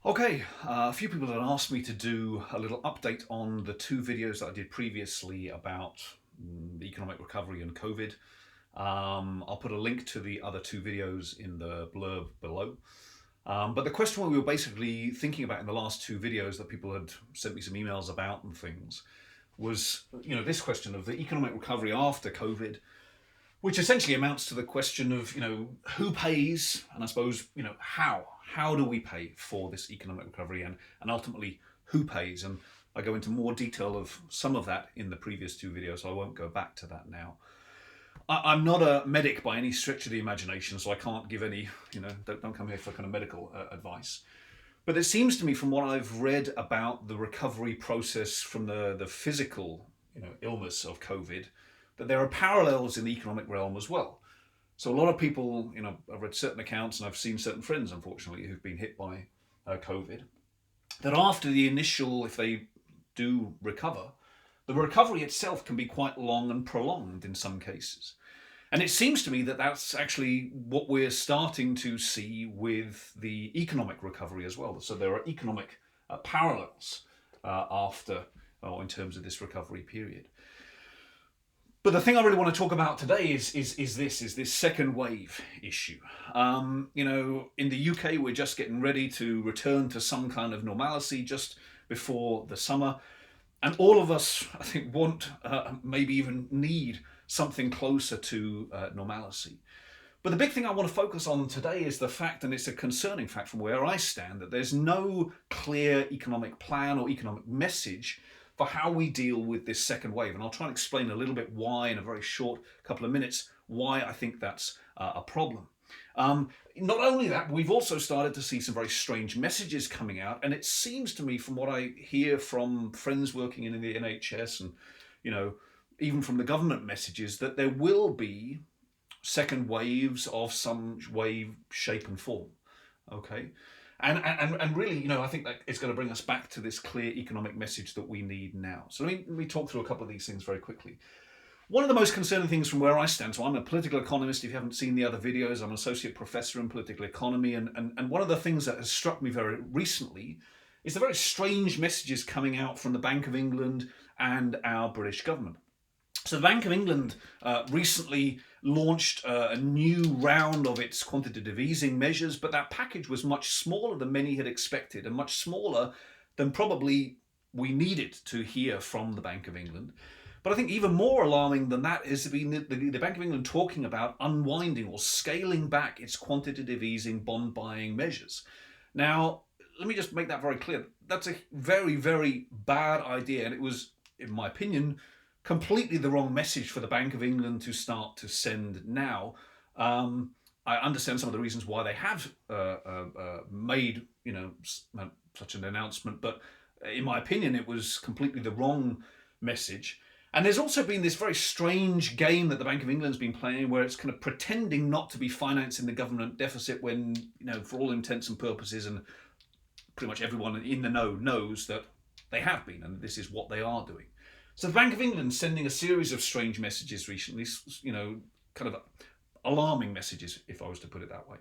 Okay, a few people had asked me to do a little update on the two videos that I did previously about the economic recovery and COVID. I'll put a link to the other two videos in the blurb below. But the question we were basically thinking about in the last two videos that people had sent me some emails about and things was, this question of the economic recovery after COVID, which essentially amounts to the question of, who pays, and I suppose, how. How do we pay for this economic recovery, and ultimately who pays? And I go into more detail of some of that in the previous two videos, so I won't go back to that now. I'm not a medic by any stretch of the imagination, so I can't give any, don't come here for kind of medical advice. But it seems to me, from what I've read about the recovery process from the physical, illness of COVID, that there are parallels in the economic realm as well. So a lot of people, I've read certain accounts and I've seen certain friends, unfortunately, who've been hit by COVID, that after the initial, if they do recover, the recovery itself can be quite long and prolonged in some cases. And it seems to me that that's actually what we're starting to see with the economic recovery as well. So there are economic parallels after, or in terms of this recovery period. But the thing I really want to talk about today is this second wave issue. In the UK, we're just getting ready to return to some kind of normalcy just before the summer. And all of us, I think, want, maybe even need something closer to normalcy. But the big thing I want to focus on today is the fact, and it's a concerning fact from where I stand, that there's no clear economic plan or economic message for how we deal with this second wave. And I'll try and explain a little bit why in a very short couple of minutes, why I think that's a problem. Not only that, we've also started to see some very strange messages coming out. And it seems to me, from what I hear from friends working in the NHS and, even from the government messages, that there will be second waves of some wave, shape and form. Okay. And really, I think that it's going to bring us back to this clear economic message that we need now. So let me talk through a couple of these things very quickly. One of the most concerning things from where I stand, so I'm a political economist. If you haven't seen the other videos, I'm an associate professor in political economy. And one of the things that has struck me very recently is the very strange messages coming out from the Bank of England and our British government. So the Bank of England recently launched a new round of its quantitative easing measures, but that package was much smaller than many had expected and much smaller than probably we needed to hear from the Bank of England. But I think even more alarming than that is the Bank of England talking about unwinding or scaling back its quantitative easing bond buying measures. Now, let me just make that very clear. That's a very, very bad idea, and it was, in my opinion, completely the wrong message for the Bank of England to start to send now. I understand some of the reasons why they have made such an announcement, but in my opinion, it was completely the wrong message. And there's also been this very strange game that the Bank of England's been playing, where it's kind of pretending not to be financing the government deficit when, for all intents and purposes, and pretty much everyone in the know knows that they have been, and this is what they are doing. So the Bank of England sending a series of strange messages recently, kind of alarming messages, if I was to put it that way.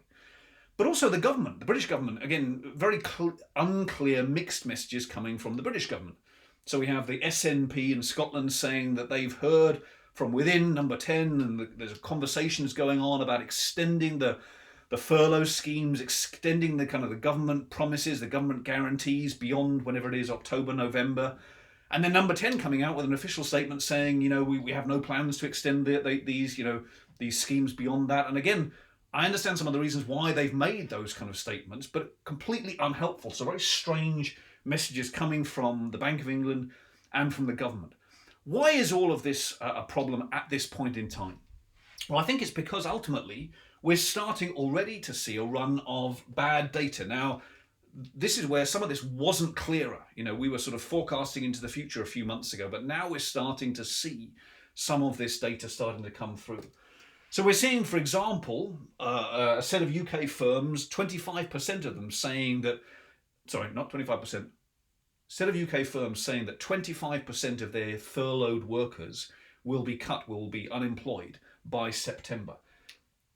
But also the government, the British government, again, very unclear, mixed messages coming from the British government. So we have the SNP in Scotland saying that they've heard from within Number 10, and there's conversations going on about extending the furlough schemes, extending the kind of the government promises, the government guarantees beyond whenever it is, October, November. And then Number 10 coming out with an official statement saying, we have no plans to extend these schemes beyond that. And again, I understand some of the reasons why they've made those kind of statements, but completely unhelpful. So very strange messages coming from the Bank of England and from the government. Why is all of this a problem at this point in time? Well, I think it's because ultimately we're starting already to see a run of bad data. Now, this is where some of this wasn't clearer. We were sort of forecasting into the future a few months ago, but now we're starting to see some of this data starting to come through. So we're seeing, for example, a set of UK firms, 25% of them saying that, sorry, not 25%, set of UK firms saying that 25% of their furloughed workers will be cut, will be unemployed by September.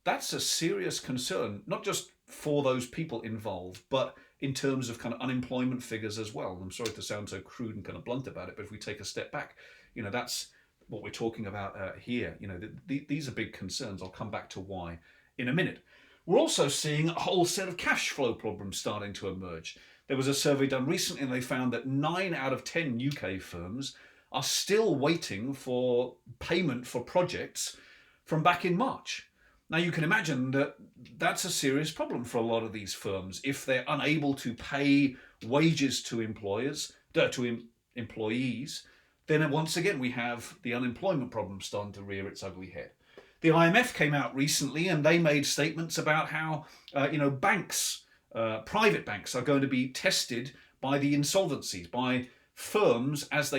That's a serious concern, not just for those people involved, but in terms of kind of unemployment figures as well. I'm sorry to sound so crude and kind of blunt about it, but if we take a step back, that's what we're talking about here. These are big concerns. I'll come back to why in a minute. We're also seeing a whole set of cash flow problems starting to emerge. There was a survey done recently and they found that 9 out of 10 UK firms are still waiting for payment for projects from back in March. Now you can imagine that that's a serious problem for a lot of these firms if they're unable to pay wages to employees. Then once again we have the unemployment problem starting to rear its ugly head. The IMF came out recently and they made statements about how banks, private banks, are going to be tested by the insolvencies, by firms as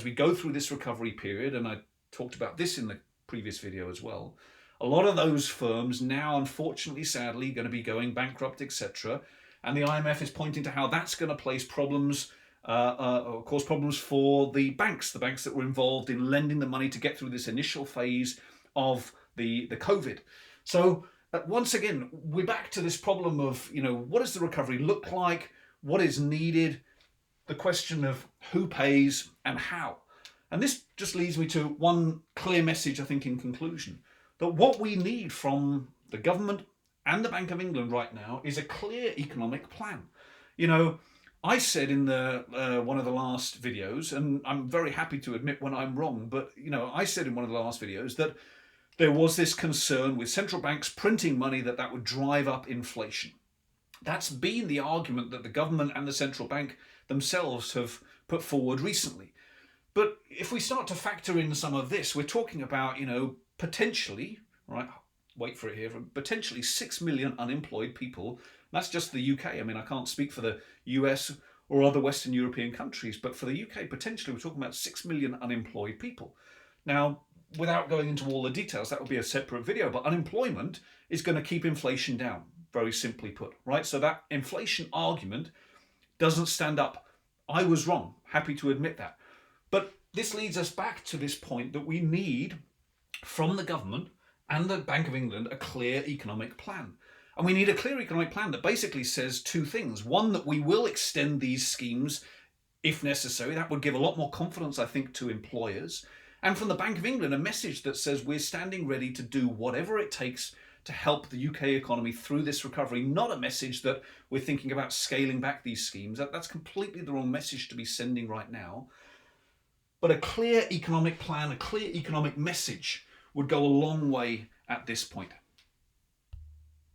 we go through this recovery period. And I talked about this in the previous video as well. A lot of those firms now, unfortunately, sadly, going to be going bankrupt, etc. And the IMF is pointing to how that's going to place problems, cause problems for the banks that were involved in lending the money to get through this initial phase of the COVID. So once again, we're back to this problem of, what does the recovery look like? What is needed? The question of who pays and how. And this just leads me to one clear message, I think, in conclusion, that what we need from the government and the Bank of England right now is a clear economic plan. I said in one of the last videos, and I'm very happy to admit when I'm wrong, but I said in one of the last videos that there was this concern with central banks printing money that would drive up inflation. That's been the argument that the government and the central bank themselves have put forward recently. But if we start to factor in some of this, we're talking about, potentially, right, wait for it here, potentially 6 million unemployed people. That's just the UK. I mean, I can't speak for the US or other Western European countries, but for the UK, potentially we're talking about 6 million unemployed people. Now, without going into all the details, that would be a separate video, but unemployment is going to keep inflation down, very simply put, right? So that inflation argument doesn't stand up. I was wrong, happy to admit that. But this leads us back to this point that we need from the government and the Bank of England a clear economic plan. And we need a clear economic plan that basically says two things. One, that we will extend these schemes if necessary. That would give a lot more confidence, I think, to employers. And from the Bank of England, a message that says we're standing ready to do whatever it takes to help the UK economy through this recovery, not a message that we're thinking about scaling back these schemes. That's completely the wrong message to be sending right now. But a clear economic plan, a clear economic message would go a long way at this point.